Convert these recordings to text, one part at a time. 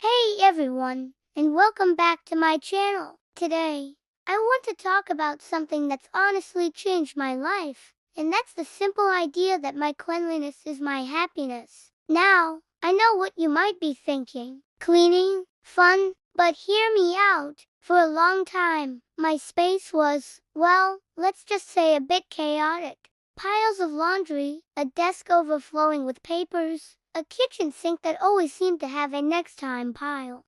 Hey everyone, and welcome back to my channel. Today, I want to talk about something that's honestly changed my life, and that's the simple idea that my cleanliness is my happiness. Now, I know what you might be thinking. Cleaning? Fun? But hear me out. For a long time, my space was, well, let's just say a bit chaotic. Piles of laundry, a desk overflowing with papers, a kitchen sink that always seemed to have a next time pile.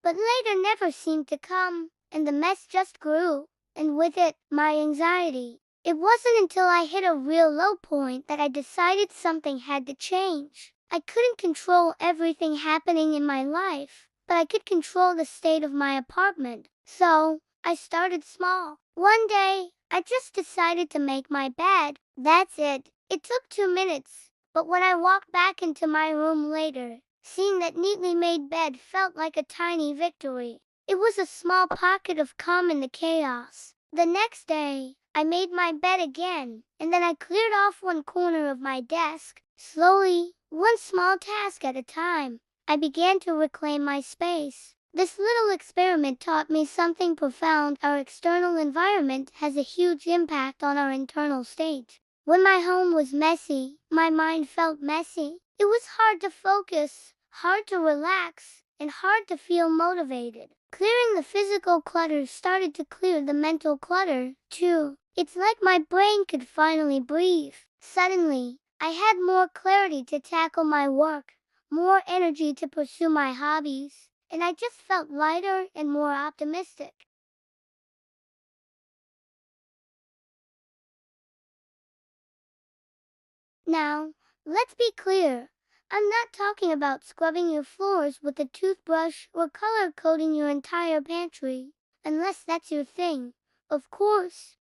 But later never seemed to come, and the mess just grew, and with it, my anxiety. It wasn't until I hit a real low point that I decided something had to change. I couldn't control everything happening in my life, but I could control the state of my apartment. So, I started small. One day, I just decided to make my bed. That's it. It took 2 minutes, but when I walked back into my room later, seeing that neatly made bed felt like a tiny victory. It was a small pocket of calm in the chaos. The next day, I made my bed again, and then I cleared off one corner of my desk. Slowly, one small task at a time, I began to reclaim my space. This little experiment taught me something profound. Our external environment has a huge impact on our internal state. When my home was messy, my mind felt messy. It was hard to focus, hard to relax, and hard to feel motivated. Clearing the physical clutter started to clear the mental clutter, too. It's like my brain could finally breathe. Suddenly, I had more clarity to tackle my work, more energy to pursue my hobbies, and I just felt lighter and more optimistic. Now, let's be clear. I'm not talking about scrubbing your floors with a toothbrush or color coding your entire pantry, unless that's your thing, of course.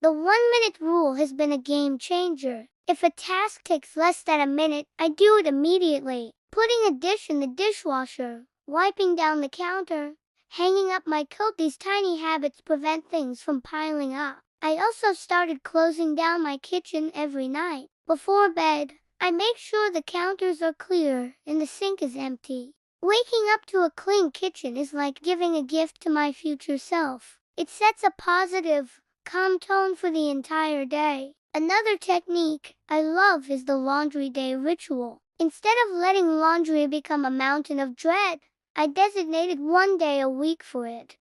The 1 minute rule has been a game changer. If a task takes less than a minute, I do it immediately. Putting a dish in the dishwasher, wiping down the counter, hanging up my coat. These tiny habits prevent things from piling up. I also started closing down my kitchen every night. Before bed, I make sure the counters are clear and the sink is empty. Waking up to a clean kitchen is like giving a gift to my future self. It sets a positive, calm tone for the entire day. Another technique I love is the laundry day ritual. Instead of letting laundry become a mountain of dread, I designated one day a week for it.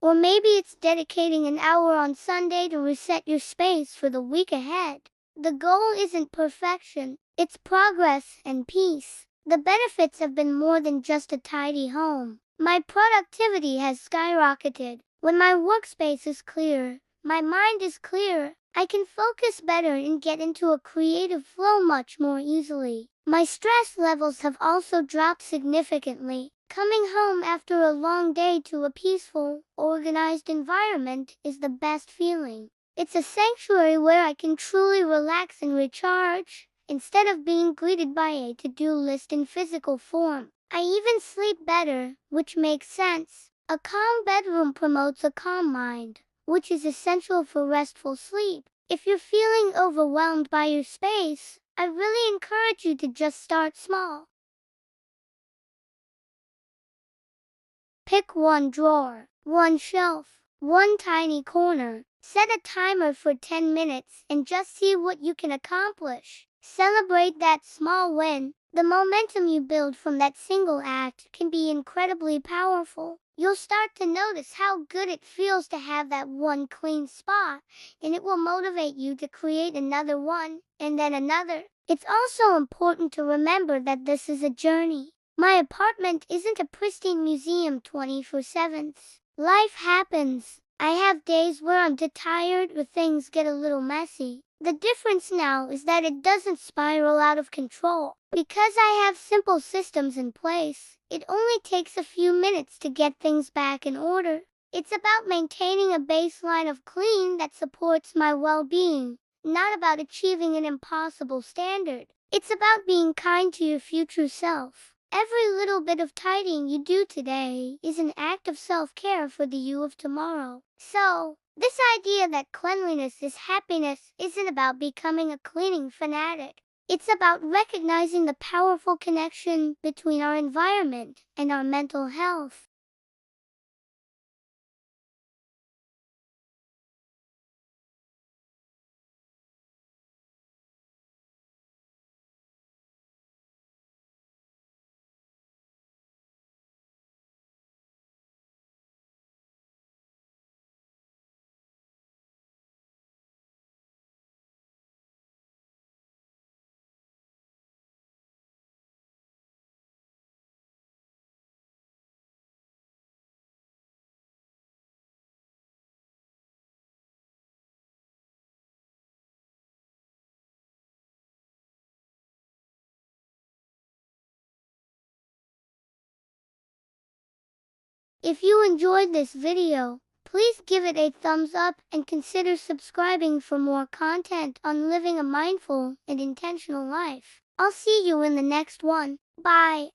Or maybe it's dedicating an hour on Sunday to reset your space for the week ahead. The goal isn't perfection, it's progress and peace. The benefits have been more than just a tidy home. My productivity has skyrocketed. When my workspace is clear, my mind is clear, I can focus better and get into a creative flow much more easily. My stress levels have also dropped significantly. Coming home after a long day to a peaceful, organized environment is the best feeling. It's a sanctuary where I can truly relax and recharge, instead of being greeted by a to-do list in physical form. I even sleep better, which makes sense. A calm bedroom promotes a calm mind, which is essential for restful sleep. If you're feeling overwhelmed by your space, I really encourage you to just start small. Pick one drawer, one shelf, one tiny corner. Set a timer for 10 minutes and just see what you can accomplish. Celebrate that small win. The momentum you build from that single act can be incredibly powerful. You'll start to notice how good it feels to have that one clean spot, and it will motivate you to create another one, and then another. It's also important to remember that this is a journey. My apartment isn't a pristine museum 24/7. Life happens. I have days where I'm tired or things get a little messy. The difference now is that it doesn't spiral out of control. Because I have simple systems in place, it only takes a few minutes to get things back in order. It's about maintaining a baseline of clean that supports my well-being, not about achieving an impossible standard. It's about being kind to your future self. Every little bit of tidying you do today is an act of self-care for the you of tomorrow. So, this idea that cleanliness is happiness isn't about becoming a cleaning fanatic. It's about recognizing the powerful connection between our environment and our mental health. If you enjoyed this video, please give it a thumbs up and consider subscribing for more content on living a mindful and intentional life. I'll see you in the next one. Bye.